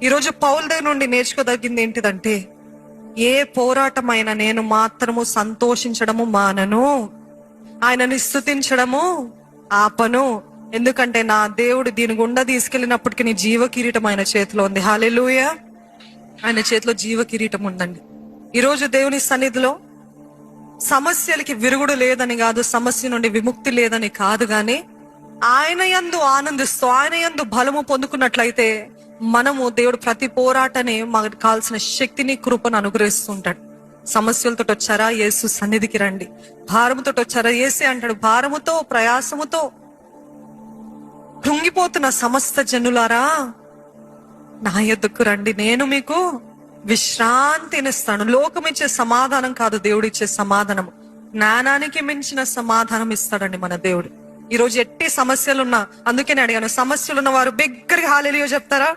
ఈరోజు పౌలు దగ్గర నుండి నేర్చుకోదగింది ఏంటిదంటే, ఏ పోరాటమైనా నేను మాత్రము సంతోషించడము మానను, ఆయనని స్తుతించడము ఆపను. ఎందుకంటే నా దేవుడు దీని గుండా తీసుకెళ్ళినప్పటికీ నీ జీవ కిరీటం ఆయన చేతిలో ఉంది. హల్లెలూయా. ఆయన చేతిలో జీవ కిరీటం ఉందండి. ఈరోజు దేవుని సన్నిధిలో సమస్యలకి విరుగుడు లేదని కాదు, సమస్య నుండి విముక్తి లేదని కాదు, గాని ఆయన యందు ఆనందిస్తూ ఆయన యందు బలము పొందుకున్నట్లయితే మనము దేవుడు ప్రతి పోరాటని మనకు కావాల్సిన శక్తిని కృపను అనుగ్రహిస్తుంటాడు. సమస్యలతో వచ్చారా, యేసు సన్నిధికి రండి. భారముతో వచ్చారా, యేసే అంటాడు, భారముతో ప్రయాసముతో కృంగిపోతున్న సమస్త జనులారా నా యొద్దకు రండి, నేను మీకు విశ్రాంతినిస్తాను. లోకం ఇచ్చే సమాధానం కాదు, దేవుడు ఇచ్చే సమాధానం, జ్ఞానానికి మించిన సమాధానం ఇస్తాడండి మన దేవుడు. ఈరోజు ఎట్టి సమస్యలున్నా, అందుకే నేను అడిగాను, సమస్యలున్న వారు బిగ్గరగా హల్లెలూయా చెప్తారా?